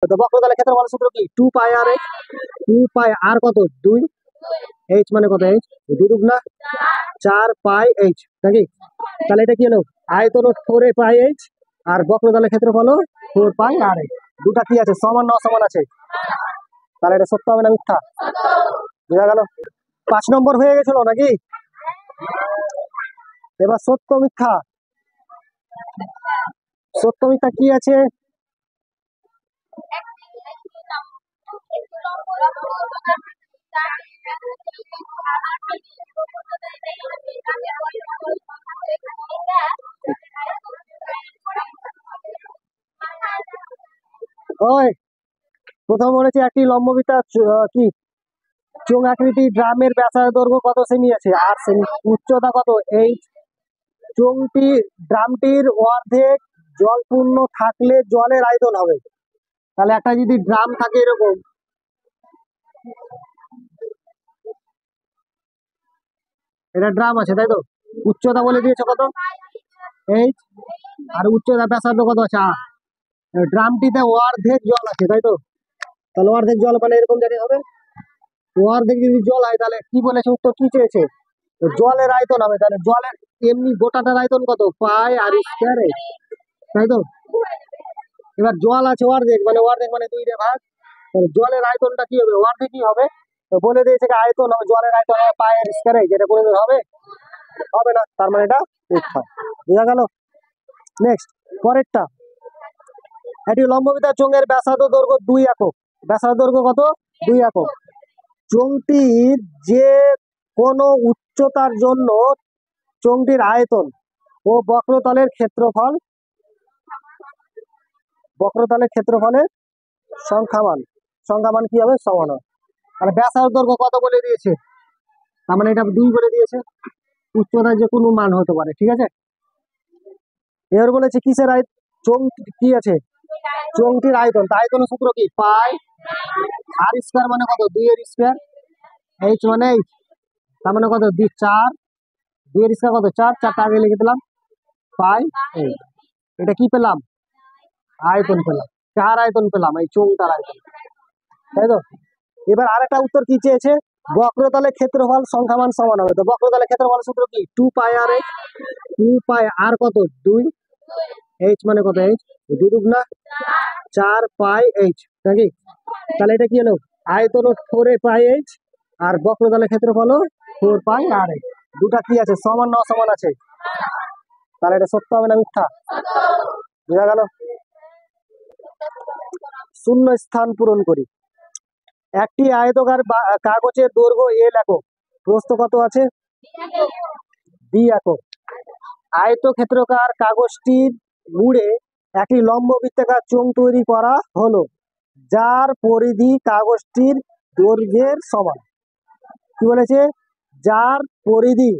তো বক্রতলের ক্ষেত্রফলের সূত্র কি 2 পাই আর এইচ। 2 পাই আর কত 2, এইচ মানে কত এইচ 2 দুগুণা 4 পাই এইচ নাকি। তাহলে এটা কি হলো আয়তন 4 পাই এইচ আর বক্রতলের ক্ষেত্রফল 4 পাই আর এইচ। দুটা কি আছে সমান না অসমান আছে? তাহলে এটা সত্য হবে না মিথ্যা? বোঝা গেল? 5 নম্বর হয়ে গেছিল নাকি? এবার সত্য মিথ্যা। সত্য মিথ্যা কি আছে? ওই প্রথম বলেছে একটি লম্ববৃত্তা কি চোঙ আকৃতি ড্রামের ব্যাসার্ধ দৈর্ঘ্য কত সেমি আছে? 8 সেমি। উচ্চতা কত এইচ। ড্রামটির অর্ধেক জলপূর্ণ থাকলে জলের আয়তন হবে। তাহলে একটা যদি ড্রাম থাকে এরকম, এটা ড্রাম আছে তাই তো, উচ্চতা বলে দিয়েছে কত এইচ আর উচ্চতা ব্যাসার্ধ কত আছে 8। ড্রামটিতে অর্ধেক জল আছে তাই তো, তাহলে অর্ধেক জল মানে এরকম জায়গায় হবে। অর্ধেক যদি জল হয় তাহলে কি বলেছে উত্তর কি চেয়েছে? জলের আয়তন হবে। তাহলে জলের এমনি গোটাটার আয়তন কত পাই আর স্কয়ার এইচ তাই তো। এবার জল আছে অর্ধেক মানে 2 ভাগ, তাহলে জলের আয়তনটা কি হবে অর্ধেকই হবে। তো বলে দিয়েছে আয়তন হবে জলের আয়তন হবে পাই আর স্কয়ার এইচ, যেটা করে হবে হবে না, তার মানে এটা মিথ্যা। বোঝা গেল? নেক্সট পরেরটা, এটি লম্ববৃত্তার চোঙের ব্যাসার্ধ দৈর্ঘ্য 2 একক। ব্যাসার্ধ দৈর্ঘ্য কত 2 একক। চোঙটির যে কোনো উচ্চতার জন্য চোঙটির আয়তন ও বক্রতলের ক্ষেত্রফলের সংখ্যামান কি হবে সমান হবে। মানে ব্যাসার্ধ দৈর্ঘ্য কত বলে দিয়েছে, তার মানে এটা 2 বলে দিয়েছে। উচ্চতার যে কোনো মান হতে পারে, ঠিক আছে। এবার বলেছে কিসের চোঙ কি আছে চোঙটির আয়তন, তা আয়তনের সূত্র কি পাই আর স্কয়ার মানে কত 2 এর স্কয়ার, এইচ মানে এইচ তার মানে কত 4, 2 এর স্কয়ার কত 4, 4টা আগে লিখে দিলাম পাই এইচ। এটা কি পেলাম আয়তন পেলাম, 4 আয়তন পেলাম এই চোঙটার আয়তন তাই তো। এবার আরেকটা উত্তর কি চেয়েছে বক্রতলের ক্ষেত্রফল সংখ্যামান সমান হবে। তো বক্রতলের ক্ষেত্রফল সূত্র কি 2 পাই আর এইচ। 2 পাই আর কত 2, এইচ মানে কত এইচ 2 দুগুণা 4 পাই এইচ নাকি। তাহলে এটা কি হলো আয়তন 4 পাই এইচ আর বক্রতলের ক্ষেত্রফল 4 পাই আর এইচ। দুটা কি আছে সমান না অসমান আছে? তাহলে এটা সত্য হবে না মিথ্যা? বোঝা গেল? শূন্য স্থান পূরণ করি। একটি আয়তকার কাগজের দৈর্ঘ্য এল একক, প্রস্থ কত আছে বি একক। আয়তক্ষেত্রাকার কাগজটির মুড়ে একটি লম্ব বৃত্তাকার চোঙ তৈরি করা হলো যার পরিধি কাগজটির দৈর্ঘ্যের সমান। কি বলেছে যার পরিধি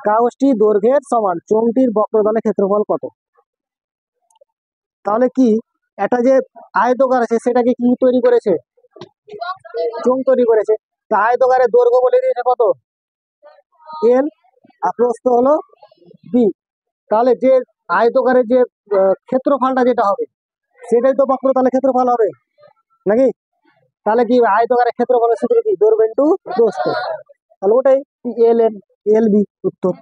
কাগজটির দৈর্ঘ্যের সমান, চোঙটির বক্রতলের ক্ষেত্রফল কত? তাহলে কি একটা যে আয়তকার আছে সেটাকে কি তৈরি করেছে চোঙ তৈরি করেছে। তা আয়তকারের দৈর্ঘ্য বলে দিয়েছে কত এল আর প্রস্থ হলো বি। তাহলে যে আয়তকারের যে ক্ষেত্রফলটা যেটা হবে সেটাই তো বক্রতলের ক্ষেত্রফল হবে নাকি। তাহলে কি আয়তকারের ক্ষেত্রফলের সূত্র কি দৈর্ঘ্য ইনটু প্রস্থ, তাহলে ওটাই এল এন এল বি উত্তর।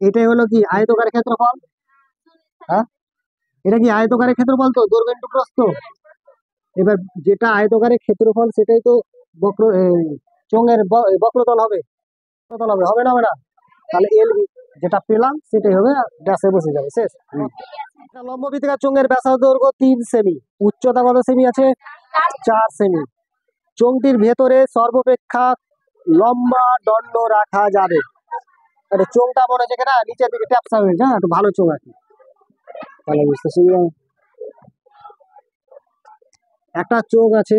এটাই হলো কি আয়তকারের ক্ষেত্রফল। হ্যাঁ এটা কি আয়তকারের ক্ষেত্রফল তো দৈর্ঘ্য ইনটু প্রস্থ। এবার যেটা আয়তকারের ক্ষেত্রফল সেটাই তো বক্র চোঙের বক্রতল হবে, হবে না হবে না। তাহলে এল বি যেটা পেলাম সেটাই হবে, ড্যাশে বসে যাবে শেষ। লম্ব বৃত্তাকার চোঙের ব্যাসার্ধ দৈর্ঘ্য 3 সেমি, উচ্চতা কত সেমি আছে 4 সেমি। চোঙটির ভেতরে সর্বাপেক্ষা লম্বা দণ্ড রাখা যাবে। এটা চোঙটা মনে হচ্ছে না নিচের দিকে ট্যাপসা হয়েছে, হ্যাঁ একটু ভালো চোঙ আছে তাহলে বুঝতে সুবিধা। একটা চোখ আছে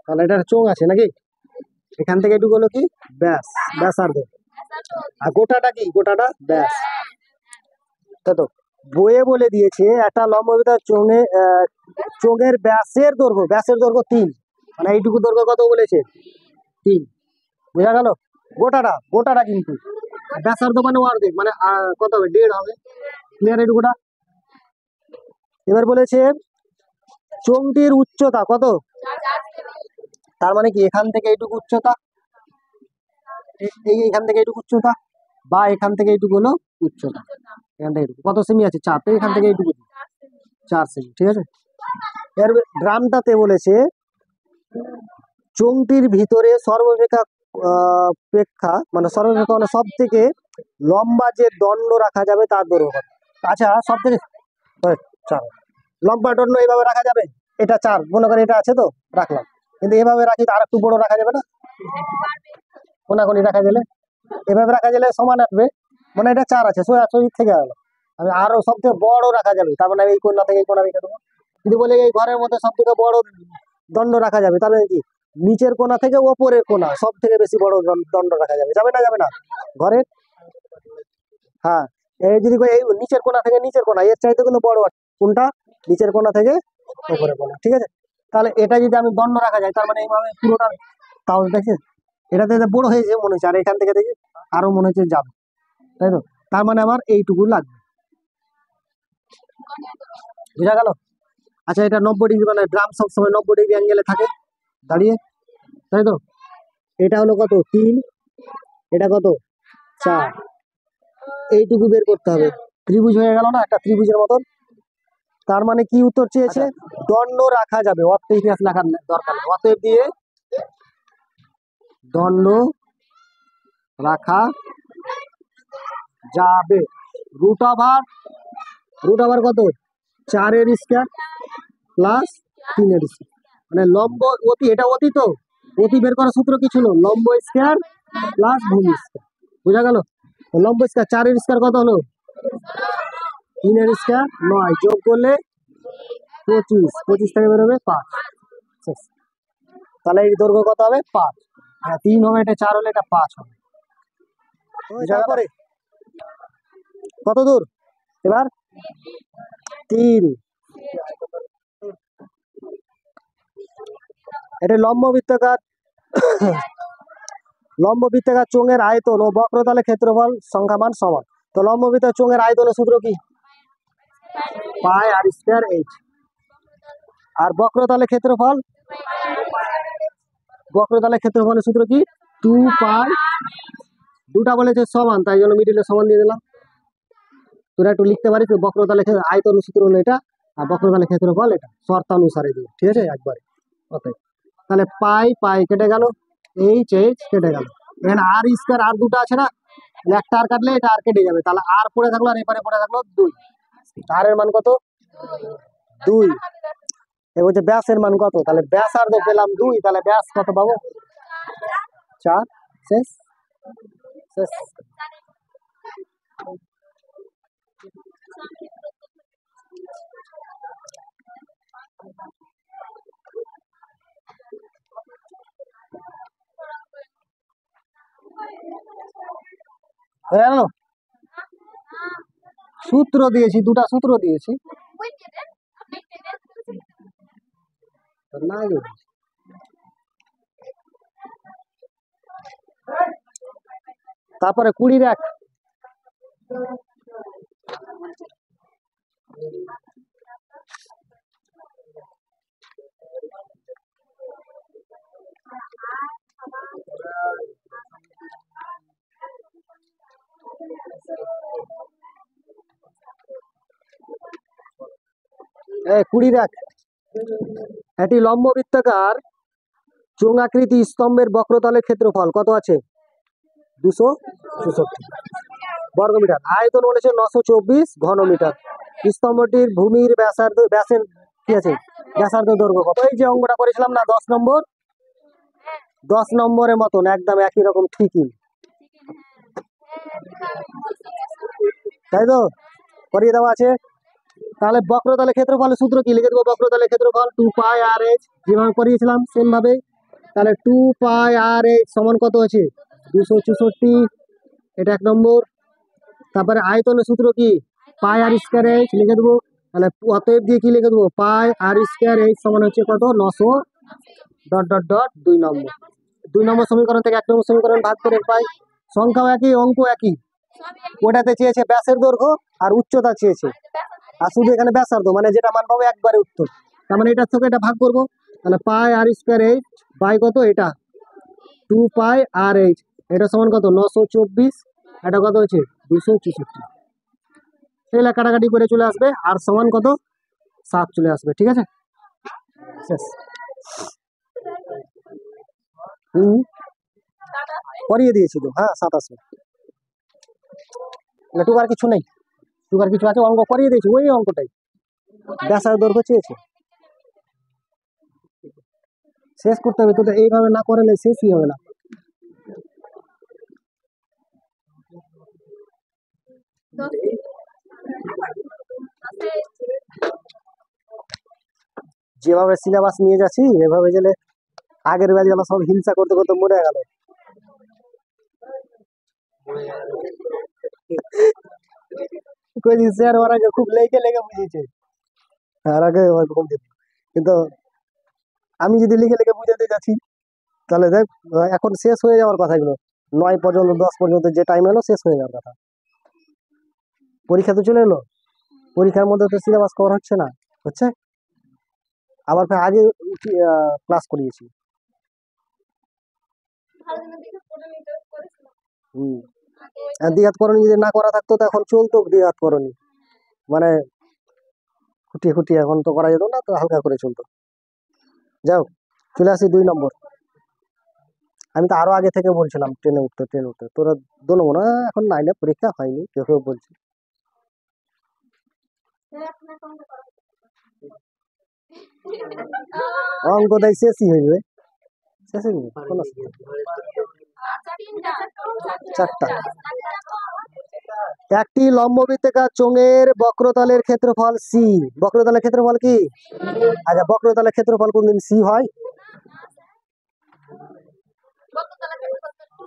তাহলে এটা চোখ আছে নাকি, এখান থেকে এটুকু হলো কি ব্যাস ব্যাসার্ধ আর গোটাটা কি গোটাটা ব্যাস তাই তো। বইয়ে বলে দিয়েছে একটা লম্ববিতার চোঙের ব্যাসের দৈর্ঘ্য 3, মানে এইটুকু দৈর্ঘ্য কত বলেছে 3। বোঝা গেল? গোটাটা কিন্তু ব্যাসার্ধ মানে অর্ধেক, মানে কত হবে 1.5 হবে। ক্লিয়ার এইটুকুটা? এবার বলেছে চোঙটির উচ্চতা কত, তার মানে কি এখান থেকে এইটুকু উচ্চতা, এখান থেকে এইটুকু উচ্চতা, বা এখান থেকে এইটুকু হলো উচ্চতা, এখান থেকে কত সেমি আছে 4, তো এখান থেকে এইটুকু 4 সেমি। ঠিক আছে? এর ড্রামটাতে বলেছে চোঙটির ভিতরে সর্বাপেক্ষা মানে সব থেকে লম্বা যে দণ্ড রাখা যাবে তার দৈর্ঘ্য কত? আচ্ছা, সব থেকে 4 লম্বা দণ্ড এইভাবে রাখা যাবে, এটা 4 মনে করে, এটা আছে তো রাখলাম, কিন্তু এভাবে রাখি তো আর একটু বড় রাখা যাবে না? কোনাকুনি রাখা গেলে, এভাবে রাখা গেলে সমান আসবে, মানে এটা 4 আছে, সোজাসুজি থেকে গেল। আমি আরো সব থেকে বড় রাখা যাবে, তার মানে এই কোনা থেকে এই কোনা রেখে দেবো। যদি বলে এই ঘরের মধ্যে সব থেকে বড় দণ্ড রাখা যাবে, তাহলে কি নিচের কোনা থেকে ওপরের কোনা সব থেকে বেশি বড় দণ্ড রাখা যাবে, যাবে না ঘরের? হ্যাঁ, এই যদি এই নিচের কোনা থেকে নিচের কোনা এর চাইতে কিন্তু বড় কোনটা, নিচের কোনা থেকে ওপরের কোনা। ঠিক আছে? তাহলে এটা যদি আমি দণ্ড রাখা যায়, তার মানে এইভাবে পুরোটা, তাহলে দেখে এটাতে বড় হয়েছে মনে হচ্ছে, আর এখান থেকে দেখি আরো মনে হচ্ছে যাবে, তাই তো? তার মানে আমার এইটুকু লাগবে। বুঝা গেল? আচ্ছা, এটা 90 ডিগ্রি, মানে ড্রাম সবসময় 90 ডিগ্রি অ্যাঙ্গেলে থাকে দাঁড়িয়ে, তাই তো? এটা হলো কত 3, এটা কত 4, এইটুকু বের করতে হবে। ত্রিভুজ হয়ে গেল না, একটা ত্রিভুজের মতন। তার মানে কি উত্তর চেয়েছে? দণ্ড রাখা যাবে, অর্থ ইতিহাস লেখার দরকার নেই, অতএব দিয়ে দণ্ড রাখা যাবে। রুট ওভার কত 4 এর স্কয়ার প্লাস 3 এর স্কয়ার, মানে লম্ব অতি, এটা অতি তো অতি বের করার সূত্র কি ছিল? লম্ব স্কয়ার প্লাস ভূমি স্কয়ার। বুঝা গেল? লম্ব স্কয়ার 4 এর স্কয়ার কত হলো 3 এর স্কয়ার 9, যোগ করলে 25 থেকে বেরোবে 5। তাহলে এই দৈর্ঘ্য কত হবে 5, 3 হবে, এটা 4 হলে এটা 5 হবে। তারপরে কত দূর এবার 3, এটা লম্ব বৃত্তাকার চোঙের আয়তন ও বক্রতলের ক্ষেত্রফল সংখ্যামান সমান। তো লম্ব বৃত্তাকার চোঙের আয়তনের সূত্র কি? পাই আর স্কয়ার এইচ। আর বক্রতলের ক্ষেত্রফলের সূত্র কি? 2 পাই, দুটা বলেছে সমান, তাই জন্য মিডিলে সমান দিয়ে দিলাম। তোরা একটু লিখতে পারিস, বক্রতলের আয়তনের সূত্র হলো এটা, আর বক্রতলের ক্ষেত্রফল এটা, শর্তানুসারে দিবে। ঠিক আছে? একবারে ওকে। তাহলে পাই কেটে গেল, এইচ কেটে গেল, এখানে আর স্কয়ার আর দুটো আছে না, একটা আর কাটলে এটা আর কেটে যাবে, তাহলে আর পড়ে থাকলো, আর এপারে পড়ে থাকলো 2। আর এর মান কত 2। এ বলছে ব্যাসের মান কত, তাহলে ব্যাসার্ধ পেলাম 2, তাহলে ব্যাস কত পাবো 4। শেষ। হয়ে গেল? সূত্র দিয়েছি, দুটা সূত্র দিয়েছি না, তারপরে 20 এক, একটি লম্ব বৃত্তাকার চোঙাকৃতি স্তম্ভের বক্রতলের ক্ষেত্রফল কত আছে? 264 বর্গমিটার। আয়তন বলেছে 924 ঘনমিটার। স্তম্ভটির ভূমির ব্যাসের কি আছে? ব্যাসার্ধ দৈর্ঘ্য কত? এই যে অঙ্কটা করেছিলাম না 10 নম্বর, 10 নম্বরের মতন একদম একই রকম, ঠিকই, তাই তো? করিয়ে দেওয়া আছে। তাহলে বক্রতলের ক্ষেত্রফলের সূত্র কি লিখে দেবো? বক্রতলের ক্ষেত্রফল 2 পাই আর এইচ, যেভাবে করিয়েছিলাম সেম ভাবে। তাহলে 2 পাই আর এইচ সমান কত আছে 264, এটা 1 নম্বর। তারপরে আয়তনের সূত্র কি? পাই আর স্কোয়ার এইচ লিখে দেবো। তাহলে অতএব দিয়ে কি লিখে দেবো, পাই আর স্কোয়ার এইচ সমান হচ্ছে কত, 900 ডট ডট ডট 2 নম্বর। 2 নম্বর সমীকরণ থেকে 1 নম্বর সমীকরণ ভাগ করে পাই। সংখ্যাও একই, অঙ্ক একই। ওটাতে চেয়েছে ব্যাসের দৈর্ঘ্য আর উচ্চতা চেয়েছে, আর শুধু এখানে ব্যাসার্ধ, মানে যেটা মান পাবো একবারে উত্তর। তার মানে এটার থেকে এটা ভাগ করবো। তাহলে পাই আর স্কোয়ার এইচ বাই কত, এটা 2 পাই আর এইচ, এটা সমান কত 924, এটা কত হচ্ছে 264। তাহলে কাটাকাটি করে চলে আসবে, আর সমান কত 7 চলে আসবে। ঠিক আছে, শেষ। করিয়ে দিয়েছি তো, হ্যাঁ 7 আসবে। টুকার কিছু নেই, টুকার কিছু আছে, অঙ্ক করিয়ে দিয়েছি, ওই অঙ্কটাই ব্যাসার দৈর্ঘ্য চেয়েছে। শেষ করতে হবে, তো এইভাবে না করলে শেষই হবে না। যেভাবে সিলেবাস নিয়ে যাচ্ছি, এভাবে গেলে আগের ব্যাচ গেল সব হিংসা করতে করতে মরে গেল। স্যার ওর আগে খুব লেগে লেগে বুঝিয়েছে, আর আগে কিন্তু আমি যদি লিখে লিখে বুঝাতে যাচ্ছি, তাহলে দেখ এখন শেষ হয়ে যাওয়ার কথা, এগুলো 9 পর্যন্ত 10 পর্যন্ত যে টাইম এলো শেষ হয়ে যাওয়ার কথা। পরীক্ষা তো চলে এলো, পরীক্ষার মধ্যে তো সিলেবাস কভার হচ্ছে না, হচ্ছে আবার আগে ক্লাস করিয়েছি। দ্বিঘাত করণী যদি না করা থাকতো, তখন চলতো দ্বিঘাত করণী, মানে খুঁটিয়ে খুঁটিয়ে, এখন তো করা যেত না, তো হালকা করে চলতো। যাও, চলে আসি 2 নম্বর। আমি তো আরো আগে থেকে বলছিলাম ট্রেনে উঠতে, তোরা দোনো না, এখন 9-এ পরীক্ষা হয়নি, কেউ কেউ বলছি। অঙ্ক দেয় শেষই হয়ে যাবে, শেষ হয়ে যাবে, কোনো চারটা। একটি লম্ববৃত্তাকার চোঙের বক্রতলের ক্ষেত্রফল সি। বক্রতলের ক্ষেত্রফল কি? আচ্ছা, বক্রতলের ক্ষেত্রফল কোনদিন সি হয়?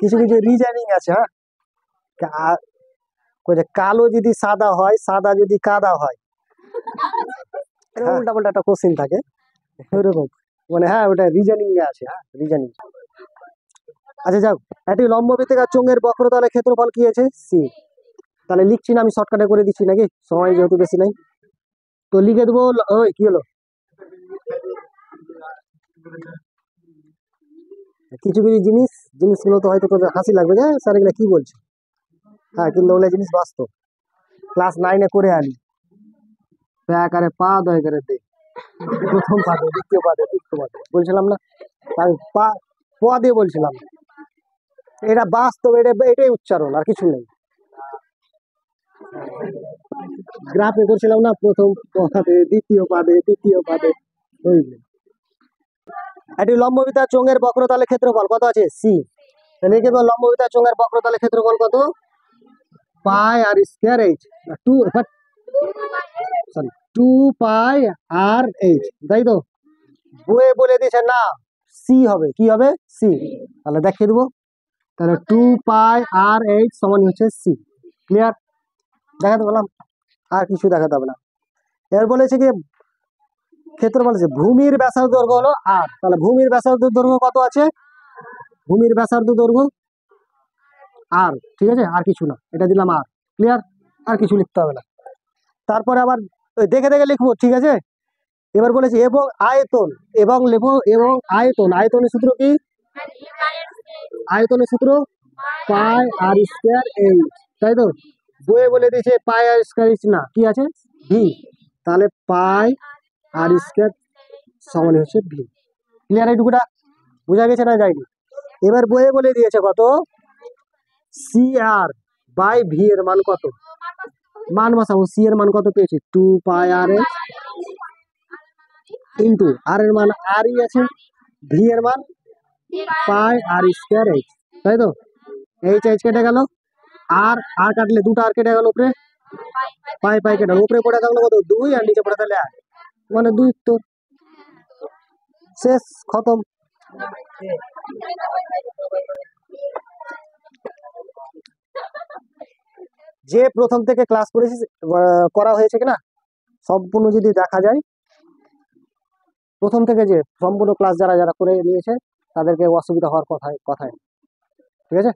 কিছু কিছু রিজনিং আছে, হ্যাঁ, কালো যদি সাদা হয়, সাদা যদি কাদা হয়, উল্টা পাল্টা একটা কোশ্চিন থাকে ওইরকম, মানে হ্যাঁ ওটা রিজনিং এ আছে, হ্যাঁ রিজনিং। আচ্ছা যাও, একটি লম্ববৃত্তাকার চোঙের বক্রতলের ক্ষেত্রফল কি আছে? সি। তাহলে লিখছি না, আমি শর্টকাটে করে দিচ্ছি নাকি, সময় যেহেতু বেশি নাই, তো লিখে দেবো। ওই কি হলো, কিছু কিছু জিনিসগুলো তো হয়তো তোদের হাসি লাগবে, যে স্যার এগুলো কি বলছে, হ্যাঁ কিন্তু ওগুলো জিনিস বাস্তব, ক্লাস 9-এ করে আনি। আকারে পা, দয় করে দে, প্রথম পাদে, দ্বিতীয় পাদে, তৃতীয় পাদে, বলছিলাম না আমি পা প দিয়ে বলছিলাম, এটা বাস্তব, এটাই উচ্চারণ, আর কিছু নেই। গ্রাফে করছিলাম না, প্রথম পাদে, দ্বিতীয় পাদে, তৃতীয় পাদে, বুঝলি। একটি লম্ববৃত্তাকার চোঙের বক্রতলের ক্ষেত্রফল কত আছে? সি। লিখে দেবো লম্ববৃত্তাকার চোঙের বক্রতলের ক্ষেত্রফল কত? পাই আর স্কয়ার এইচ, 2 পাই আর এইচ, তাই তো? বইয়ে বলে দিয়েছে না, সি হবে, কি হবে? সি। তাহলে দেখিয়ে দেবো, তাহলে 2 পাই আর এইচ সমান হচ্ছে সি। ক্লিয়ার? দেখাতে বললাম, আর কিছু দেখাতে হবে না। এর বলেছে কি ক্ষেত্রফল আছে, ভূমির ব্যাসার্ধ দৈর্ঘ্য হলো আর, তাহলে ভূমির ব্যাসার্ধ দৈর্ঘ্য কত আছে? ভূমির ব্যাসার্ধ দৈর্ঘ্য আর, ঠিক আছে, আর কিছু না, এটা দিলাম আর। ক্লিয়ার? আর কিছু লিখতে হবে না। তারপরে আবার দেখে দেখে লিখবো, ঠিক আছে। এবার বলেছি এবং আয়তন, এবং লেখো এবং আয়তন, আয়তনের সূত্র কি? আয়তনের সূত্র পাই আর স্কয়ার এইচ, তাই তো? বইয়ে বলে দিয়েছে পাই আর স্কয়ার এইচ না, কি আছে? ভি। তাহলে পাই আর স্কয়ার সমান হচ্ছে ভি। ক্লিয়ার? এইটুকুটা বোঝা গেছে না যায়নি? এবার বইয়ে বলে দিয়েছে কত, সি আর বাই ভি এর মান কত, মান বসাবো। সি এর মান কত পেয়েছি? 2 পাই আর এইচ ইন্টু আর এর মান আরই আছে, ভি এর মান পাই আর স্কয়ার এইচ, তাই তো? এইচ এইচ কেটে গেল, আর আর কাটলে দুটো আর কেটে গেল, উপরে পাই পাই কেটে গেল, উপরে পড়ে থাকলো কত? 2, আর নিচে পড়ে থাকলে 1, মানে 2 উত্তর। শেষ, খতম। যে প্রথম থেকে ক্লাস করেছিস করা হয়েছে কিনা সম্পূর্ণ যদি দেখা যায়, প্রথম থেকে যে সম্পূর্ণ ক্লাস যারা যারা করে নিয়েছে তাদেরকে অসুবিধা হওয়ার কথায় কথায় ঠিক আছে।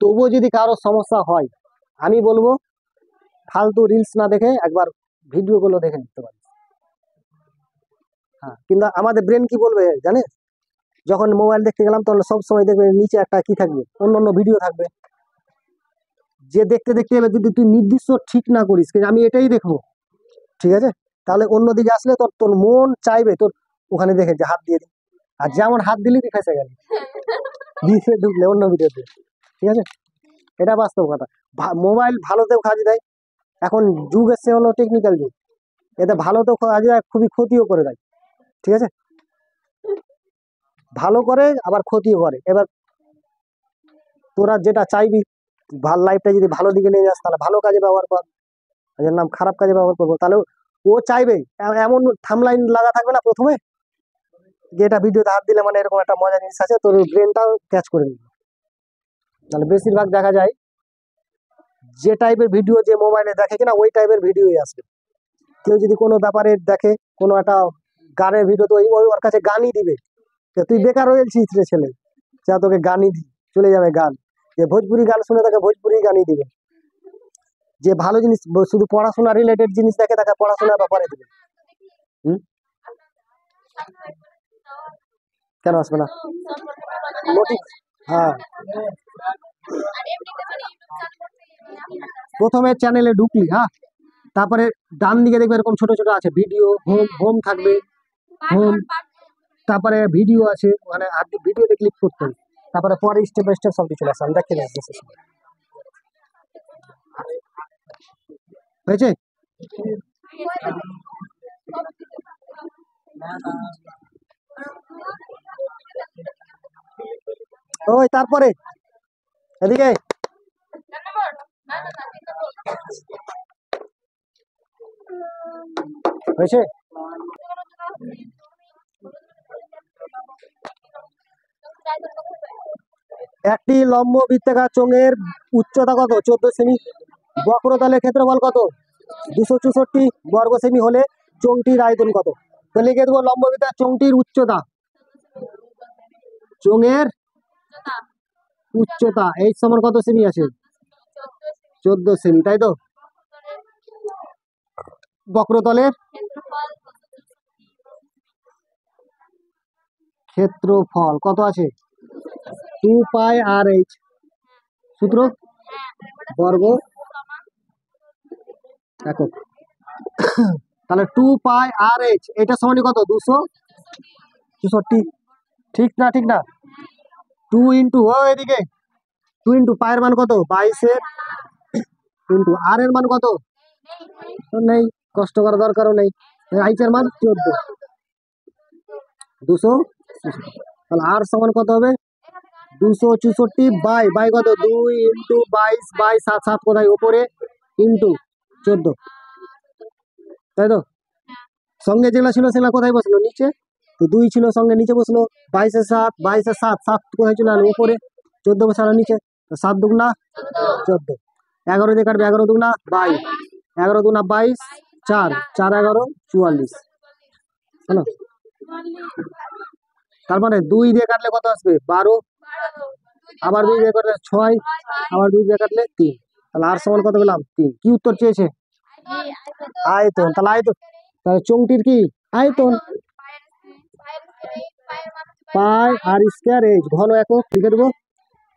তবুও যদি কারো সমস্যা হয় আমি বলবো ফালতু রিলস না দেখে একবার ভিডিওগুলো দেখে নিতে পারি। হ্যাঁ, কিন্তু আমাদের ব্রেন কি বলবে জানিস, যখন মোবাইল দেখতে গেলাম তখন সব সময় দেখবে নিচে একটা কি থাকবে, অন্য অন্য ভিডিও থাকবে। যে দেখতে দেখতে গেলে যদি তুই নির্দিষ্ট ঠিক না করিস কিন্তু আমি এটাই দেখবো, ঠিক আছে, তাহলে অন্যদিকে আসলে তোর তোর মন চাইবে তোর ওখানে দেখে যে হাত দিয়ে দিই, আর যেমন হাত দিলি তুই ফেসে গেলি দিয়ে ঢুকলে অন্য ভিডিওতে, ঠিক আছে। এটা বাস্তব কথা। মোবাইল ভালোতেও কাজে দেয়, এখন যুগ এসছে হলো টেকনিক্যাল যুগ, এতে ভালোতেও কাজে দেয় খুবই ক্ষতিও করে দেয়, ঠিক আছে। ভালো করে আবার ক্ষতিও করে। এবার তোরা যেটা চাইবি লাইফটা যদি ভালো দিকে নিয়ে যাস তাহলে ভালো কাজে ব্যবহার কর, এর নাম খারাপ কাজে ব্যবহার করবো তাহলে ও চাইবে এমন থামলাইন লাগা থাকবে না প্রথমে যে এটা ভিডিওতে হাত দিলে মানে এরকম একটা মজার জিনিস আছে, তোর ব্রেনটাও ক্যাচ করে নিবে। তাহলে বেশিরভাগ দেখা যায় যে টাইপের ভিডিও যে মোবাইলে দেখে কিনা ওই টাইপের ভিডিওই আসবে। কেউ যদি কোনো ব্যাপারে দেখে কোনো একটা গানের ভিডিও, তো ওর কাছে গানই দিবে, তুই বেকার হয়েছিস রে ছেলে, যা তোকে গানই দি, চলে যাবে গান। যে ভোজপুরি গান শুনে তাকে ভোজপুরি গানই দিবে, যে ভালো জিনিস শুধু পড়াশোনা রিলেটেড জিনিস দেখে তাকে পড়াশোনার ব্যাপারে দিবে। হুম, কেন আসবে না নোটিস? হ্যাঁ, প্রথমে চ্যানেলে ঢুকলি, হ্যাঁ, তারপরে ডান দিকে দেখবে এরকম ছোট ছোট আছে ভিডিও, হোম হোম থাকবে, হোম, তারপরে ভিডিও আছে, মানে ভিডিওতে ক্লিক করতে হবে, তারপরে পরে স্টেপ বাই স্টেপ সবটি চলে আসে, আমি দেখে নিচ্ছি। হয়েছে? ওই তারপরে এদিকে হয়েছে। একটি লম্ব বৃত্তাকার চোঙের উচ্চতা কত? 14 সেমি। বক্রতলের ক্ষেত্রফল কত? 264 বর্গ সেমি হলে চোঙটির আয়তন কত? তো লিখে দেবো লম্ব বৃত্তাকার চোঙটির উচ্চতা, চোঙের উচ্চতা এই সমান কত সেমি আছে? 14 সেমি, তাই তো। বক্রতলের ক্ষেত্রফল কত আছে? 2 পাই আর এইচ, সূত্র বর্গ একক। তাহলে 2 পাই আর এইচ এটা সমান কত? 264, ঠিক না? ঠিক না? 2 ইন্টু এদিকে 2 ইন্টু পায়ের মান কত? 22 ইন্টু আর এর মান কত? নেই, কষ্ট করার দরকারও নেই। এইচ এর মান 14, 200, তাহলে আর সমান কত হবে? 264 বাই বাই কত? 2 ইন্টু 22 বাই 7, 7 কোথায় উপরে, ইন্টু 14, তাই তো। সঙ্গে যেগুলো ছিল সেগুলো কোথায় বসলো? নিচে। তো 2 ছিল সঙ্গে নিচে বসলো, 22 7, 22 7, 7 কোথায় চলে গেল? উপরে। 14 বসালো নিচে, 7 দুগুণা 14, 11 দিয়ে কাটবে, 11 দুগুণা 22, 11 দুগুণা 22, 4, 4 11 44, হলো। তার মানে 2 দিয়ে কাটলে কত আসবে? 12, আবার 2 দিয়ে কাটলে 6, আবার 2 দিয়ে কাটলে 3, তাহলে আর সমান কত পেলাম? 3। কি উত্তর চেয়েছে? আয়তন। তাহলে আয়তন, তাহলে চোঙটির কি আয়তন? পাই আর স্কয়ার এইচ, ঘন একক লিখে দেবো।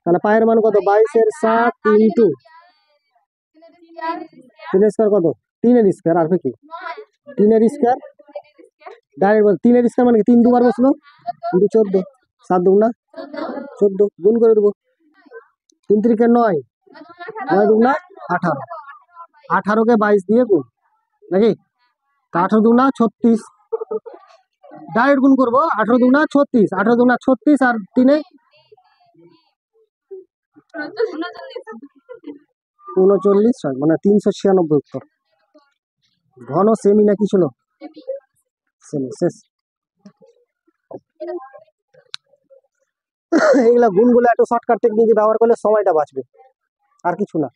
তাহলে পায়ের মান কত? 22 7 ইন্টু 3 স্কয়ার কত? 3 এর স্কয়ার, আর কি 3 এর স্কয়ার, ডাইরেক্ট বল 3 এর স্কয়ার মানে 3 দুবার বসলো ইন্টু 14, 7 দুগুণা 14, গুণ করে দেবো। 3 3 9, 9 দুগুণা 18, 18 কে 22 দিয়ে গুণ, নাকি? 18 দুগুণা 36, ডাইরেক্ট গুণ করবো। 18 দুগুণা 36, 18 দুগুণা 36 আর 3 39 হয়, মানে 396 উত্তর। ঘন সেমি না কি ছিল? সেমি, শেষ। এইগুলা গুণগুলো একটু শর্টকাট টেকনিক ব্যবহার করলে সময়টা বাঁচবে, আর কিছু না।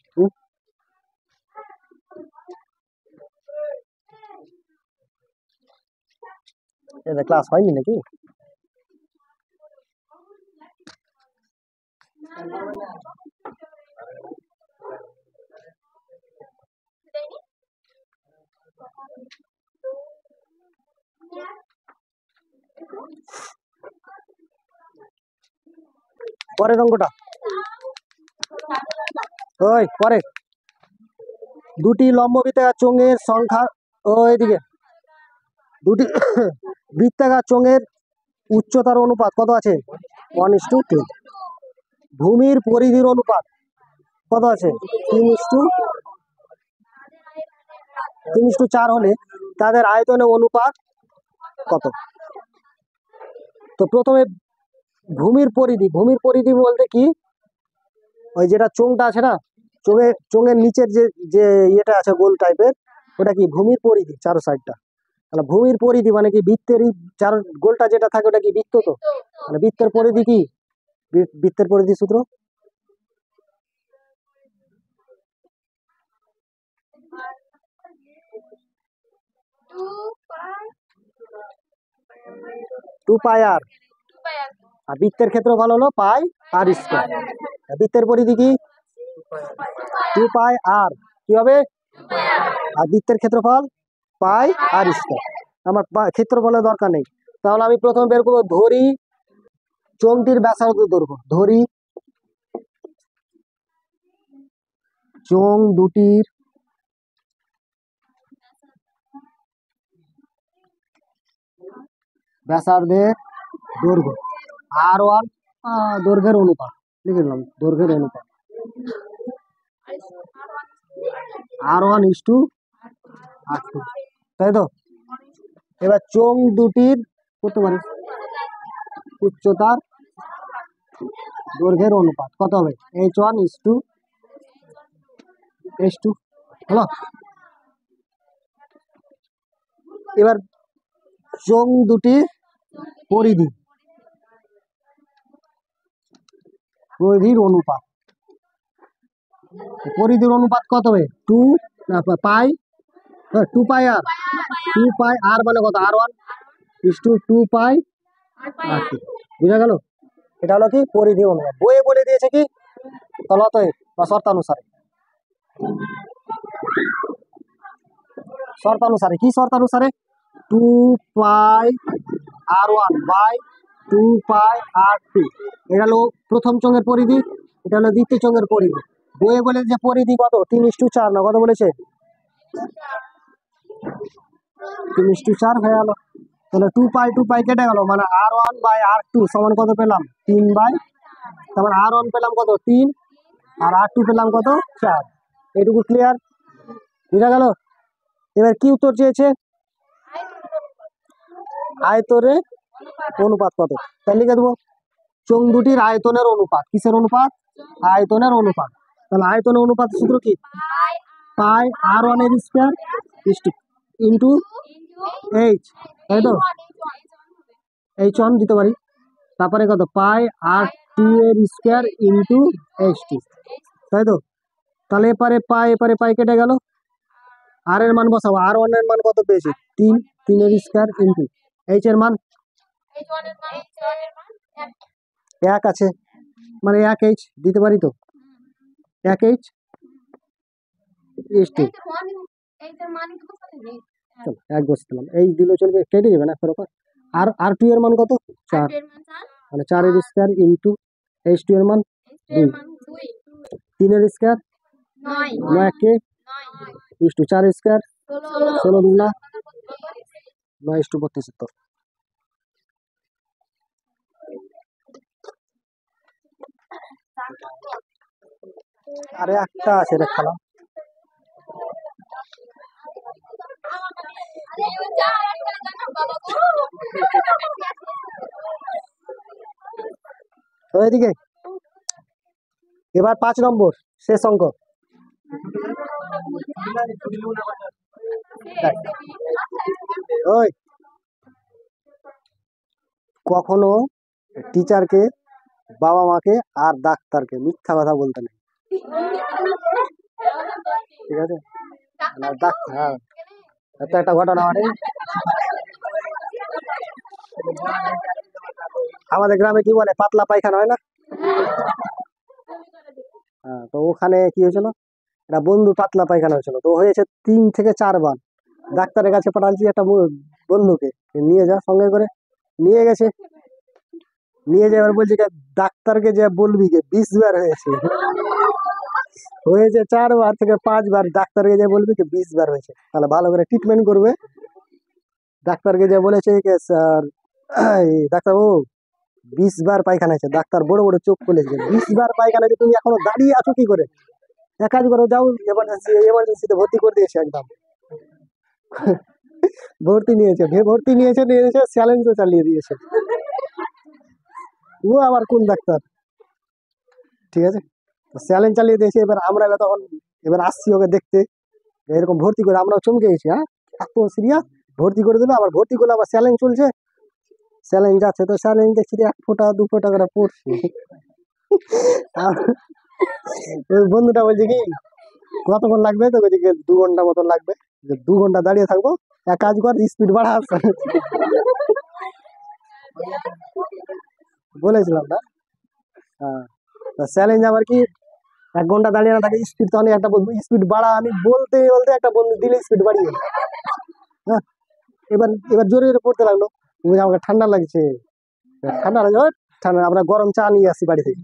এটা ক্লাস হয়নি নাকি? পরের অঙ্কটা ওই পরে, দুটি লম্ববৃত্তাকার চোঙের সংখ্যা, ওইদিকে দুটি বৃত্তাকার চোঙের উচ্চতার অনুপাত কত আছে? 1:2। ভূমির পরিধির অনুপাত কত আছে? 3:4 হলে তাদের আয়তনের অনুপাত কত? তো প্রথমে ভূমির পরিধি বলতে কি, ওই যেটা চোঙটা আছে না, চোঙের নিচের যে যে ইয়েটা আছে গোল টাইপের, ওটা কি ভূমির পরিধি, চারো সাইডটা। তাহলে ভূমির পরিধি মানে কি বৃত্তেরই চার গোলটা যেটা থাকে ওটা কি বৃত্ত? তো মানে বৃত্তের পরিধি কি? বৃত্তের পরিধি সূত্র টু পাই আর, আর বৃত্তের ক্ষেত্রফল হলো পাই আর স্কয়ার। বৃত্তের পরিধি কি? 2 পাই আর, কি হবে? আর বৃত্তের ক্ষেত্রফল পাই আর স্কয়ার। আমার ক্ষেত্রফলের দরকার নেই, তাহলে আমি প্রথমে বের করবো ধরি চোঙটির ব্যাসার্ধ দৈর্ঘ্য। ধরি চোঙ দুটির ব্যাসার্ধের দৈর্ঘ্য, R1 দৈর্ঘ্যের অনুপাত, লিখে দিলাম দৈর্ঘ্যের অনুপাত, R1:R2, তাই তো? এবার চোঙ দুটির করতে পারি উচ্চতার দৈর্ঘ্যের অনুপাত কত হবে? H1:H2 হলো। এবার চোঙ দুটির পরিধির অনুপাত, পরিধির অনুপাত কত হবে? 2 পাই, 2 পাই আর, 2 পাই আর মানে কত? R1:2 পাই R2। বুঝা গেল? এটা হলো কি পরিধি অনুপাত। বইয়ে বলে দিয়েছে কি অতএব বা শর্তানুসারে কি শর্তানুসারে? 2 পাই R1 বাই 2 পাই R2। এটা হলো প্রথম চোঙের পরিধি, এটা হলো দ্বিতীয় চোঙের পরিধি। বইয়ে বলে যে পরিধি কত? 3:4 না কত বলেছে? 3:4 হয়ে গেল। তাহলে 2 পাই কেটে গেল, মানে R1 বাই R2 সমান কত পেলাম? 3 বাই, তারপর R1 পেলাম কত? 3, আর R2 পেলাম কত? 4। এটুকু ক্লিয়ার? বুঝা গেল? এবার কি উত্তর চেয়েছে? আয়তনের অনুপাত কত? তাহলে লিখে দেবো চোঙ দুটির আয়তনের অনুপাত। কিসের অনুপাত? আয়তনের অনুপাত। তাহলে আয়তনের অনুপাত সূত্র কি? পাই R1 এর স্কয়ার ইন্টু H, তাই তো? H1 দিতে পারি, তারপরে কত? পাই R2 এর স্কয়ার ইন্টু H2, তাই তো? তাহলে এপারে পাই কেটে গেল, আর এর মান বসাবো। R1 এর মান কত পেয়েছি? 3, 3 এর স্কয়ার ইন্টু H এর মান 1 আছে, মানে 1H দিতে পারি তো? 1H H2, চলো 1 বসে দিলাম। H দিলে চলবে, কেটে যাবে না ফেরত। আর R2 এর মান কত? 4, মানে 4 এর স্কয়ার ইন্টু H2 এর মান 2, 3 এর স্কয়ার 9 কে ইন্টু 4 এর স্কয়ার 16 দুগুণা 9:32। আরে একটা আছে দেখালাম। ওইদিকে এবার 5 নম্বর শেষ অঙ্ক। ওই কখনো টিচারকে বাবা মাকে আর ডাক্তারকে মিথ্যা কথা বলতে নেই, ঠিক আছে? আর ডাক্তার, হ্যাঁ, এত একটা ঘটনা মানে আমাদের গ্রামে কি বলে পাতলা পায়খানা হয় না? হ্যাঁ, তো ওখানে কি হয়েছিল, একটা বন্ধু পাতলা পায়খানা হয়েছিল, তো হয়েছে 3 থেকে 4 বার। ডাক্তারের কাছে পাঠাচ্ছি একটা বন্ধুকে, নিয়ে যা সঙ্গে করে নিয়ে গেছে। নিয়ে যাবার বলছে কি, ডাক্তারকে যে বলবি যে 20 বার হয়েছে, হয়েছে 4 বার থেকে 5 বার, ডাক্তারকে যে বলবি যে 20 বার হয়েছে, তাহলে ভালো করে ট্রিটমেন্ট করবে। ডাক্তারকে যে বলেছে যে স্যার, ডাক্তারবাবু 20 বার পায়খানা হয়েছে, ডাক্তার বড় বড় চোখ খুলেছে, 20 বার পায়খানা হয়েছে, তুমি এখনো দাঁড়িয়ে আছো কি করে? এক কাজ করো, যাও এমার্জেন্সিতে ভর্তি করে দিয়েছে একদম। ভর্তি নিয়েছে স্যালাইনও চালিয়ে দিয়েছে। ও আবার কোন ডাক্তার, ঠিক আছে? স্যালাইন চালিয়ে দিয়েছে। এবার আমরা তখন এবার আসছি ওকে দেখতে, এরকম ভর্তি করে আমরাও চমকে গেছি, হ্যাঁ এত সিরিয়াস, ভর্তি করে দিল। আবার ভর্তি করলে আবার স্যালাইন চলছে, স্যালাইন যাচ্ছে, তো স্যালাইন দেখছি যে 1 ফোঁটা 2 ফোঁটা করে পড়ছে। আর ওই বন্ধুটা বলছে কি, কতক্ষণ লাগবে? তো বলছে কি, 2 ঘন্টা মতন লাগবে। যে 2 ঘন্টা দাঁড়িয়ে থাকবো, এক কাজ কর স্পিড বাড়া। বলেছিলাম না? হ্যাঁ, স্যালেঞ্জ আবার কি, 1 ঘন্টা দাঁড়িয়ে না থাকে, স্পিড তো অনেক, একটা বন্ধু স্পিড বাড়া, আমি বলতে বলতে একটা বন্ধু দিলে স্পিড বাড়িয়ে। হ্যাঁ, এবার এবার জোরে জোরে পড়তে লাগলো। বলছে, আমাকে ঠান্ডা লাগছে। ঠান্ডা লাগে, ওই ঠান্ডা, আমরা গরম চা নিয়ে আসি বাড়ি থেকে,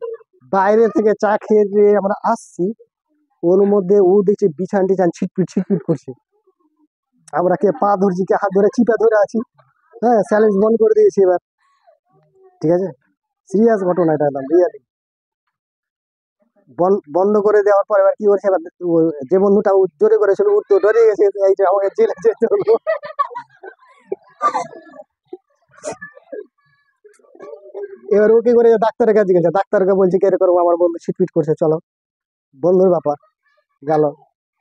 বাইরে থেকে চা খেয়ে দিয়ে আমরা আসছি, ওর মধ্যে ও দেখছি বিছান টিছান ছিটপিট ছিটপিট করছে। আমরা কে পা ধরছি, কে হাত ধরে চিপে ধরে আছি। হ্যাঁ, চ্যালেঞ্জ বন্ধ করে দিয়েছি এবার, ঠিক আছে? সিরিয়াস ঘটনা এটা, একদম রিয়ালি। বন্ধ করে দেওয়ার পর এবার কি করছে, এবার যে বন্ধুটা জোরে করেছিল ও তো ডরে গেছে, এই যে আমাকে জেলে যেতে হলো। এবার ও কি করে, ডাক্তারের কাছে গেছে, ডাক্তারকে বলছে কি এরকম আমার বন্ধু ছিটপিট করছে, চলো। বন্ধুর ব্যাপার গেল,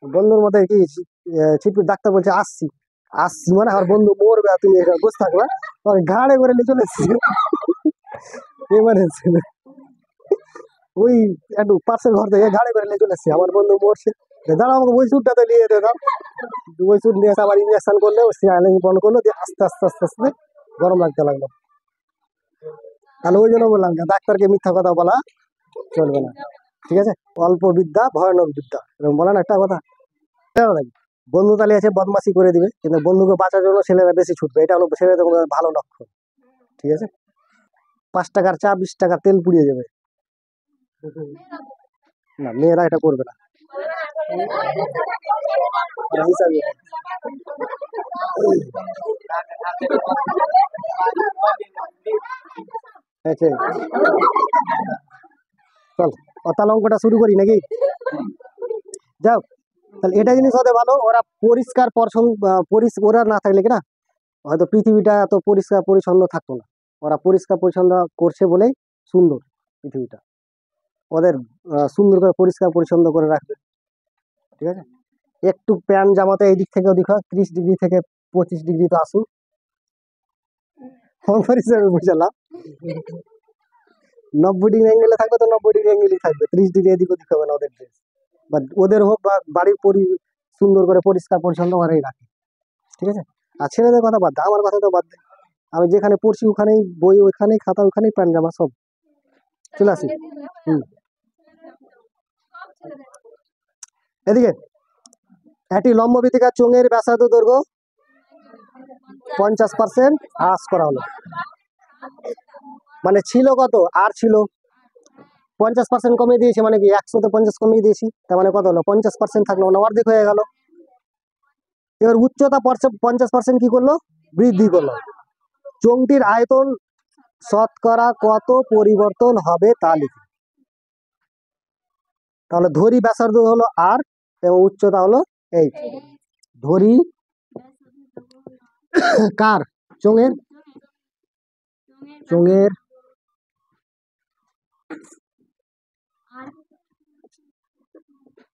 বন্ধুর মধ্যে কি ছিটপিট, ডাক্তার বলছে আসছি। আসছি মানে আমার বন্ধু মরবে, আর তুমি এখানে বসে থাকবা, আর ঘাড়ে করে নিয়ে চলে এসেছি এমার্জেন্সি। ওই একটু পাশের ঘর থেকে ঘাড়ে করে নিয়ে চলে এসেছি, আমার বন্ধু মরছে। দাঁড়া, আমাকে ওই সুটটা তো নিয়ে যেতে দাও। ওই সুট নিয়ে এসে আবার ইঞ্জেকশন করলে, স্যালাইন বন্ধ করলো, দিয়ে আস্তে আস্তে আস্তে আস্তে গরম লাগতে লাগলো। তাহলে ওই জন্য বললাম যে ডাক্তারকে মিথ্যা কথা বলা চলবে না, ঠিক আছে? অল্প বিদ্যা ভয়ানক বিদ্যা, এরকম বলেন একটা কথা। বন্ধু তালি আছে বদমাশি করে দিবে, কিন্তু বন্ধুকে বাঁচার জন্য ছেলেরা বেশি ছুটবে, এটা হলো ছেলেদের কোনো ভালো লক্ষণ, ঠিক আছে? 5 টাকার চা 20 টাকার তেল পুড়িয়ে যাবে। না, মেয়েরা এটা করবে না, ওরা হিসাবে। আচ্ছা, চল তাহলে অঙ্কটা শুরু করি নাকি? যাও, তাহলে এটা জিনিস হতে ভালো, ওরা পরিষ্কার পরিচ্ছন্ন, ওরা না থাকলে কি না, হয়তো পৃথিবীটা এত পরিষ্কার পরিচ্ছন্ন থাকতো না। ওরা পরিষ্কার পরিচ্ছন্ন করছে বলেই সুন্দর পৃথিবীটা, ওদের সুন্দর করে পরিষ্কার পরিচ্ছন্ন করে রাখবে, ঠিক আছে? একটু প্যান্ট জামাতে এই দিক থেকে ওদিক হয়, 30 ডিগ্রি থেকে 25 ডিগ্রি তো আসুক, অঙ্ক হিসেবে বুঝলাম। 90 ডিগ্রি অ্যাঙ্গেলে থাকবে তো 90 ডিগ্রি অ্যাঙ্গেলই থাকবে, 30 ডিগ্রি এদিক ওদিক হবে না ওদের ড্রেস, বা ওদের হোক বা বাড়ির সুন্দর করে পরিষ্কার পরিচ্ছন্ন ওরাই রাখে, ঠিক আছে? আর ছেলেদের কথা বাদ দে, আমার কথা তো বাদ দে, আমি যেখানে পড়ছি ওখানেই বই, ওখানেই খাতা, ওখানেই প্যান্ট জামা সব, চলে আসি। হুম, এদিকে একটি লম্ব বৃত্তিকার চোঙের ব্যাসার্ধ দৈর্ঘ্য 50% হ্রাস করা হলো, মানে ছিল কত, আর ছিল 50% কমিয়ে দিয়েছে, মানে কি 100-তে 50 কমিয়ে দিয়েছি, তার মানে কত হলো, 50% থাকলো, মানে অর্ধেক হয়ে গেল। এবার উচ্চতা 50% কি করলো, বৃদ্ধি করলো। চোঙটির আয়তন শতকরা কত পরিবর্তন হবে তা লিখি। তাহলে ধরি ব্যাসার্ধ হলো আর, এবং উচ্চতা হলো 8। ধরি কার, চোঙের, চোঙের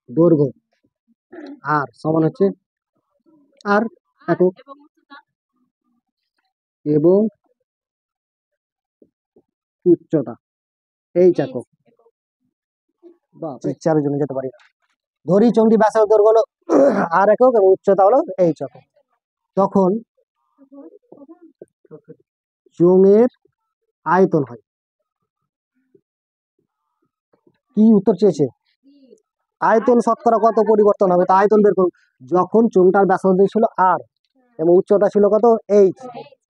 দৈর্ঘ্য আর সমান হচ্ছে আর একক, এবং উচ্চতা এইচ একক। পিকচারের জন্য যেতে পারি না। ধরি চোঙটি ব্যাসের দৈর্ঘ্য হলো আর একক এবং উচ্চতা হলো এইচ একক। তখন চোঙের আয়তন হয় কি? উত্তর চেয়েছে আয়তন শতকরা কত পরিবর্তন হবে, তা আয়তন বের করুন। যখন চোঙটার ব্যাসার্ধ ছিল আর এবং উচ্চতা ছিল কত এইচ,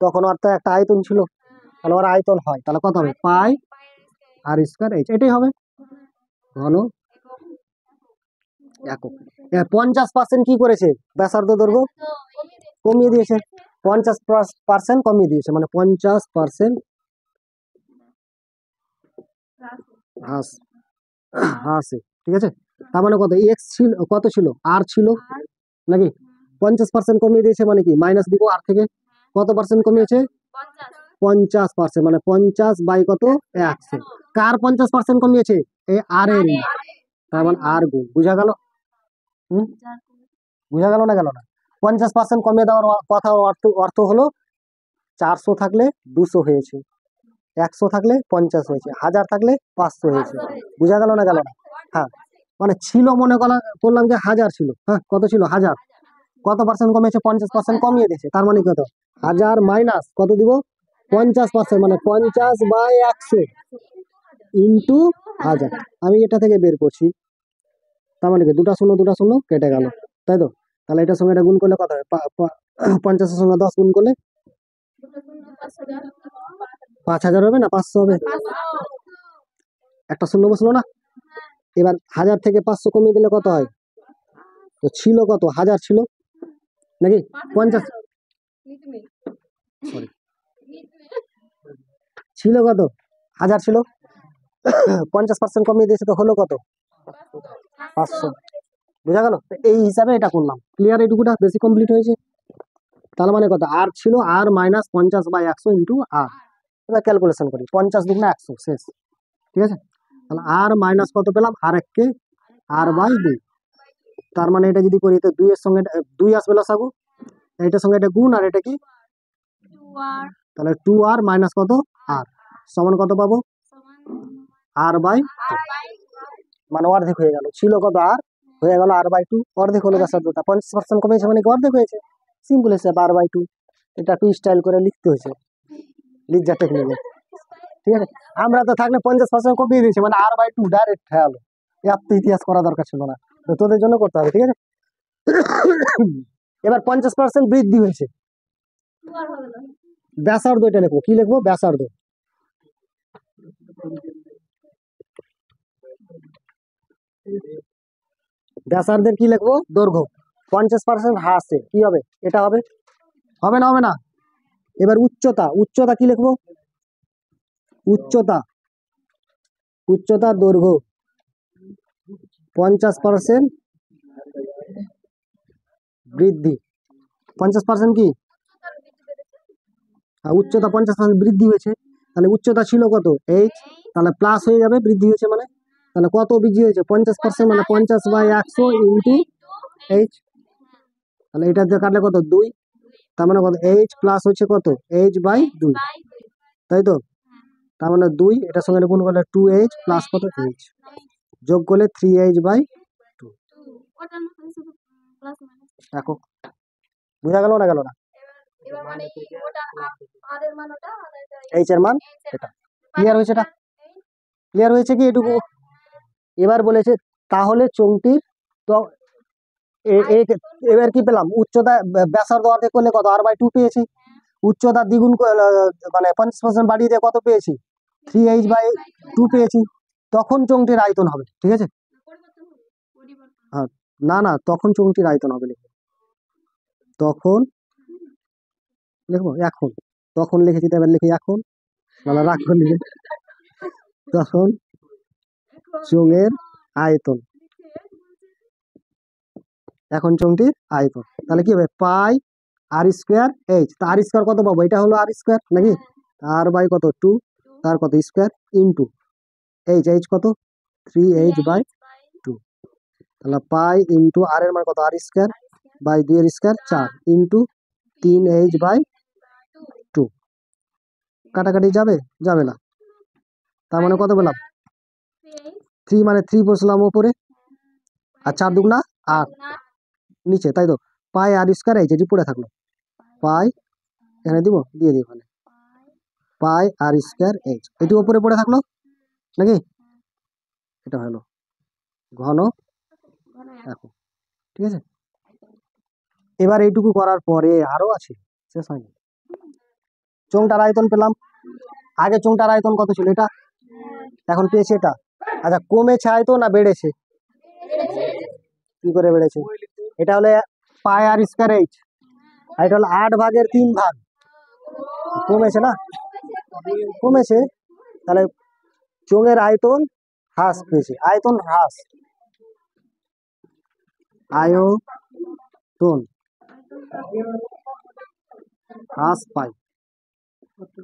তখন অর্থাৎ একটা আয়তন ছিল, তাহলে ওর আয়তন হয়, তাহলে কত হবে পাই আর স্কয়ার এইচ, এটাই হবে ঘন একক। 50% কি করেছে? ব্যাসার্ধ দৈর্ঘ্য কমিয়ে দিয়েছে, 50% কমিয়ে দিয়েছে, মানে 50% হ্রাসে, ঠিক আছে। তার মানে কত এক্স ছিল, কত ছিল আর ছিল নাকি, 50% কমিয়ে দিয়েছে, মানে কি মাইনাস দিব আর থেকে, কত পার্সেন্ট কমিয়েছে? 50%, মানে 50 বাই কত 100। কার 50% কমিয়েছে? এই আর এর, তার মানে আর গুণ। বুঝা গেল? বুঝা গেল না গেল না? 50% কমিয়ে দেওয়ার কথা, অর্থ হলো 400 থাকলে 200 হয়েছে, 100 থাকলে 50 হয়েছে, 1000 থাকলে 500 হয়েছে। বুঝা গেল না গেল না? হ্যাঁ, মানে ছিল মনে করলাম যে 1000 ছিল, হ্যাঁ কত ছিল 1000, কত পার্সেন্ট কমেছে? 50% কমিয়ে দিয়েছে, তার মানে কত 1000 মাইনাস কত দিব 50%, মানে 50 বাই 100 ইন্টু 1000। আমি এটা থেকে বের করছি, তার মানে কি দুটা শূন্য কেটে গেল, তাই তো? তাহলে এটার সঙ্গে এটা গুণ করলে কত হবে? 50-এর সঙ্গে 10 গুণ করলে 5000 হবে না 500 হবে? একটা শূন্য বসলো না। এবার 1000 থেকে 500 কমিয়ে দিলে কত হয়? তো ছিল কত 1000 ছিল নাকি 50, সরি ছিল কত 1000 ছিল, 50% কমিয়ে দিয়েছে, তো হলো কত 500। বুঝা গেল? এই হিসাবে এটা করলাম। ক্লিয়ার? এইটুকুটা বেশি কমপ্লিট হয়েছে। তার মানে কত আর ছিল আর মাইনাস 50 বাই 100 ইন্টু আর। এবার ক্যালকুলেশন করি, 50 দুগুণে 100 শেষ, ঠিক আছে। তাহলে আর মাইনাস কত পেলাম? আর এককে আর বাই 2। তার মানে এটা যদি করি তো 2 এর সঙ্গে 2 আসবে লসাগু, এটার সঙ্গে এটা গুণ, আর এটা কি তাহলে 2 আর মাইনাস কত আর সমান কত পাবো? আর বাই, মানে অর্ধেক হয়ে গেল। ছিল কত আর, হয়ে গেল আর বাই 2, অর্ধেক হলো ব্যাসার্ধটা। 50% কমেছে মানে কি অর্ধেক হয়েছে, সিম্পল হিসাব আর বাই 2। এটা একটু স্টাইল করে লিখতে হয়েছে, লিখজা টেকনিকে, ঠিক আছে। আমরা তো থাকলে 50% কমিয়ে দিয়েছি, মানে আর বাই 2 ডাইরেক্ট হয়ে গেল, এত ইতিহাস করা দরকার ছিল না, তো তোদের জন্য করতে হবে, ঠিক আছে। এবার 50% বৃদ্ধি হয়েছে, ব্যাসার্ধ এটা লিখবো, কি লিখবো? ব্যাসার্ধ। ব্যাসার্ধের কি লিখবো? দৈর্ঘ্য। 50% হ্রাসে কি হবে? এটা হবে, হবে না? হবে না। এবার উচ্চতা, উচ্চতা কি লিখবো? উচ্চতা, উচ্চতার দৈর্ঘ্য 50% বৃদ্ধি। 50% কি উচ্চতা 50% বৃদ্ধি হয়েছে, তাহলে উচ্চতা ছিল কত এইচ, তাহলে প্লাস হয়ে যাবে, বৃদ্ধি হয়েছে মানে, তাহলে কত বৃদ্ধি হয়েছে? 50%, মানে 50 বাই 100 ইন্টু এইচ, তাহলে এটা দিয়ে কাটলে কত 2, তার মানে কত এইচ প্লাস হচ্ছে কত এইচ বাই 2, তাই তো? তার মানে 2, এটার সঙ্গে গুণ করলে 2h প্লাস কত এইচ, যোগ করলে 3h বাই 2 একক। বুঝা গেল না গেল না? এইচ এর মান এটা। ক্লিয়ার হয়েছে? এটা ক্লিয়ার হয়েছে কি এটুকু? এবার বলেছে তাহলে চোঙটির, তো এবার কি পেলাম? উচ্চতা ব্যাসার্ধ অর্ধেক করলে কত আর বাই 2 পেয়েছি, উচ্চতা দ্বিগুণ মানে 50% বাড়িয়ে দিয়ে কত পেয়েছি? 3h বাই 2 পেয়েছি। তখন চোঙটির আয়তন হবে, ঠিক আছে। হ্যাঁ, না না, তখন চোঙটির আয়তন হবে লিখবো, তখন লিখবো এখন, তখন লিখেছি তো, এবার লিখি এখন, মানে রাগ করে লিখে, তখন চোঙের আয়তন, এখন চোঙটির আয়তন, তাহলে কি হবে পাই আর স্কোয়ার এইচ। তা আর স্কোয়ার কত পাবো? এটা হলো আর স্কোয়ার নাকি, আর বাই কত 2, তার কত স্কোয়ার ইন্টু এইচ, এইচ কত 3h বাই 2, তাহলে পাই ইন্টু আর এর মান কত আর স্কোয়ার বাই 2 এর স্কোয়ার 4 ইন্টু 3h বাই 2। কাটাকাটি যাবে? যাবে না। তার মানে কত পেলাম? 3 মানে 3 বসলাম উপরে, আর 4 দুগুণা 8 নিচে, তাই তো। পাই আর স্কয়ার এইচ, এটি পড়ে থাকলো। পাই এখানে দিব, দিয়ে দিই ওখানে। পাই আর স্কয়ার এইচ, এটি উপরে পড়ে থাকলো নাকি? এটা হলো ঘন একক। ঠিক আছে, এবার এইটুকু করার পরে আরো আছে, শেষ হয়নি। চোঙটার আয়তন পেলাম। আগে চোঙটার আয়তন কত ছিল? এটা। এখন পেয়েছি এটা। আচ্ছা, কমেছে আয়তন না বেড়েছে? কি করে বেড়েছে? এটা হলে পাই আর স্কয়ার এইচ, আর এটা হলো 8/3 ভাগ। কমেছে না? কমেছে, তাহলে চোঙের আয়তন হ্রাস পেয়েছে। আয়তন হ্রাস, আয়তন হ্রাস পাই।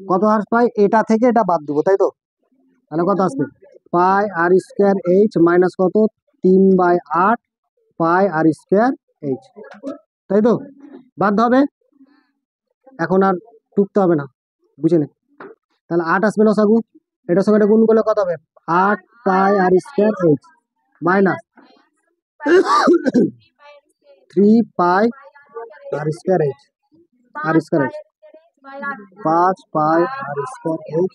কত হ্রাস পাই? এটা থেকে এটা বাদ দেবো, তাই তো। তাহলে কত আসবে? পাই আর স্কয়ার এইচ মাইনাস কত? 3/8 পাই আর স্কয়ার এইচ, তাই তো। বাদ হবে, এখন আর টুকতে হবে না, বুঝে নে। তাহলে 8 আসবে লসাগু, এটার সঙ্গে এটা গুণ করলে কত হবে? 8 pi r square H minus 3 পাই আর স্কয়ার এইচ, আর স্কয়ার এইচ 5 পাই আর স্কয়ার এইচ।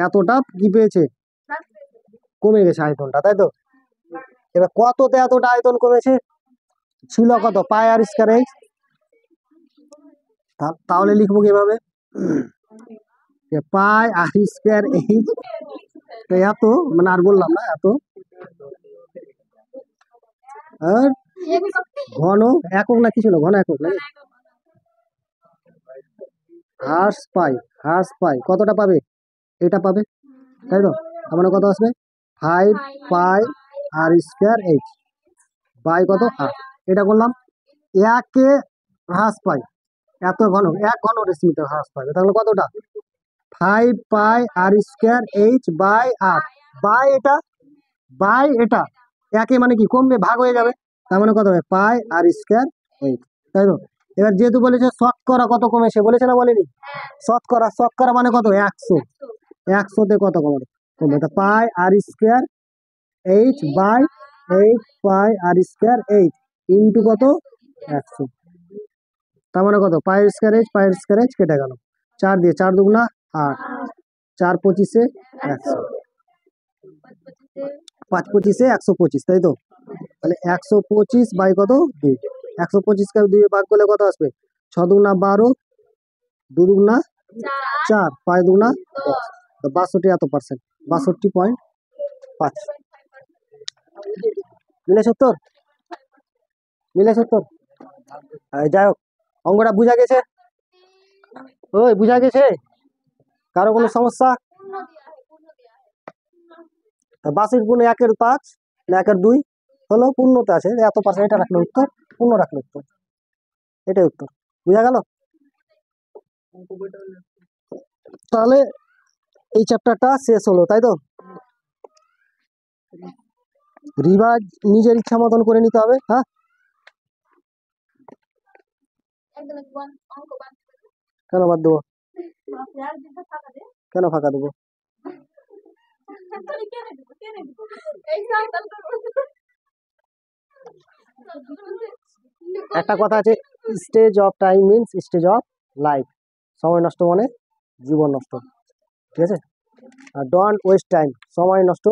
এতটা কি পেয়েছে? কমে গেছে আয়তনটা, তাই তো। এবার কততে এতটা আয়তন কমেছে? ছিল কত? পাই আর স্কয়ার এইচ। তাহলে লিখবো কিভাবে? পাই আর স্কয়ার এইচ এত, মানে আর বললাম না, এত আর ঘন একক না কি ছিল? ঘন একক নাকি? হ্রাস পাই কতটা পাবে? এটা পাবে, তাই তো। তার মানে কত আসবে? 5 পাই আর স্কয়ার এইচ বাই কত? 8। এটা করলাম। একে হ্রাস পাই, এত ঘন, 1 ঘন ডেসিমিটার হ্রাস পাবে, তাহলে কতটা? 5 পাই r square h by 8 by এটা, বাই এটা। একে মানে কি? কমবে, ভাগ হয়ে যাবে। তার মানে কত হবে? পাই আর স্কয়ার এইচ, তাই তো। এবার যেহেতু বলেছে শতকরা কত কমেছে, বলেছে না বলেনি? শতকরা মানে কত? 100। 100তে কত কমবে? তা pi r square h by 8 pi r square h into কত? 100। তার মানে কত? পাই স্কয়ার এইচ কেটে গেল 4 দিয়ে, 4 দুগুণা 8, 4 25-এ 100, 5 25-এ 125, তাই তো। তাহলে 125 বাই কত? 2। 125কে 2 ভাগ করলে কত আসবে? 6 দুগুণা 12, 2 দুগুণা 4, 5 দুগুণা 10, তো 62 এত পার্সেন্ট, 62.5। মিলে 70? মিলে 70? যাই হোক, অঙ্কটা বুঝা গেছে? ওই বুঝা গেছে? কারো কোনো সমস্যা? 62 × 1/5 না 1/2 হলো, পূর্ণতে আছে এত পার্সেন্ট। এটা রাখলে উত্তর, পূর্ণ রাখলে উত্তর, এটাই উত্তর। বুঝা গেল? তাহলে এই চ্যাপ্টারটা শেষ হলো, তাই তো। রিভাইজ নিজের ইচ্ছা মতন করে নিতে হবে। হ্যাঁ, কেন বাদ দেবো? কেন ফাঁকা দেবো? একটা কথা আছে, stage of time means stage of life. সময় নষ্ট মানে জীবন নষ্ট, ঠিক আছে। আর ডোন্ট ওয়েস্ট টাইম, সময় নষ্ট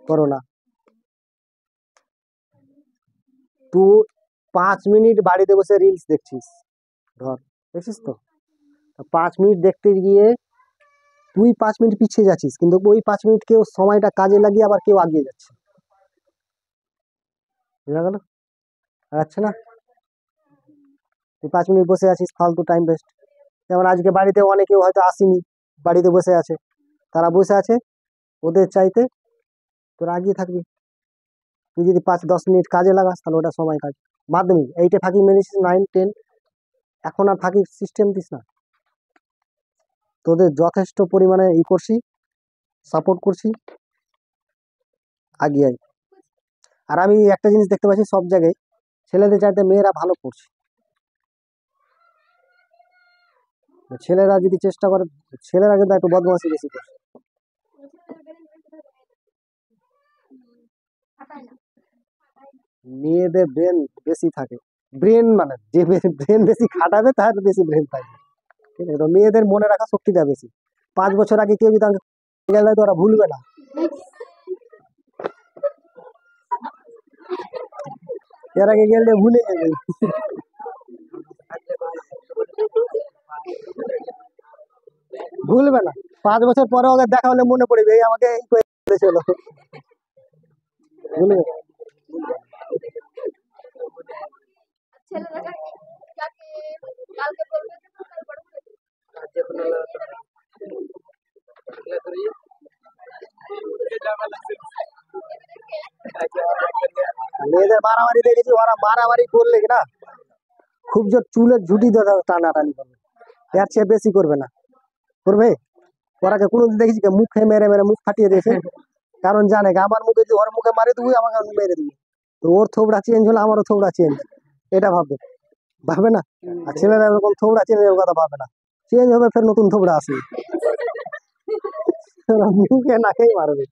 করো না। তুই 5 মিনিট বাড়িতে বসে রিলস দেখছিস, ধর, দেখছিস তো। 5 মিনিট দেখতে গিয়ে তুই 5 মিনিট পিছিয়ে যাচ্ছিস, কিন্তু ওই 5 মিনিট কেউ সময়টা কাজে লাগিয়ে আবার কেউ আগিয়ে যাচ্ছে। বুঝা গেল? আচ্ছা না, তুই 5 মিনিট বসে আছিস, ফালতু টাইম ওয়েস্ট। যেমন আজকে বাড়িতে অনেকেও হয়তো আসেনি, বাড়িতে বসে আছে, তারা বসে আছে, ওদের চাইতে তোরা আগিয়ে থাকবি। তুই যদি 5-10 মিনিট কাজে লাগাস, তাহলে ওটা সময় কাজ। মাধ্যমিক 8-এ ফাঁকি মেরেছিস, 9-10, এখন আর ফাঁকি সিস্টেম দিস না। তোদের যথেষ্ট পরিমাণে করছি, সাপোর্ট করছি, আগিয়ে আয়। আর আমি একটা জিনিস দেখতে পাচ্ছি সব জায়গায়, ছেলেদের চাইতে মেয়েরা ভালো পড়ছে। ছেলেরা যদি চেষ্টা করে, ছেলেরা কিন্তু একটু বদমাশি বেশি করছে। মেয়েদের ব্রেন বেশি থাকে। ব্রেন মানে যে ব্রেন বেশি খাটাবে তার বেশি ব্রেন থাকবে, ঠিক আছে? তো মেয়েদের মনে রাখা শক্তিটা বেশি। 5 বছর আগে কেউ যদি আমাকে গেলে তো ওরা ভুলবে না। এর আগে গেলে ভুলে যাবে, ভুলবে না। 5 বছর পরে ওকে দেখা হলে মনে পড়বে এই আমাকে এই করেছিল, ভুলবে না। মেয়েদের মারামারি দেখেছি, ওরা মারামারি করলে কি না খুব জোর চুলের ঝুটি দিয়ে টানাটানি করবে, এর চেয়ে বেশি করবে না। করবে? ওরাকে কোনোদিন দেখেছি কি মুখে মেরে মেরে মুখ ফাটিয়ে দিয়েছে? কারণ জানে কি আমার মুখে যদি ওর মুখে মারে দিবি আমাকে মেরে দিবি, তো ওর থোবড়া চেঞ্জ হলে আমারও থোবড়া চেঞ্জ, এটা ভাববে, ভাবে না? আর ছেলেরা এরকম থোবড়া চেঞ্জ এর কথা ভাবে না, চেঞ্জ হবে ফের নতুন থোবড়া আসবে, ওরা মুখে নাকেই মারবে,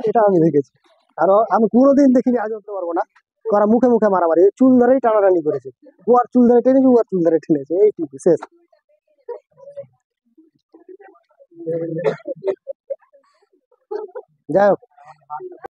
এটা আমি দেখেছি। আর আমি কোনোদিন দেখিনি, আজ বলতে পারবো না ওরা মুখে মুখে মারামারি, এই চুল ধরেই টানাটানি করেছে, ও আর চুল ধরে টেনেছে, ও আর চুল ধরে টেনেছে, এইটুকু শেষ। যাই হোক,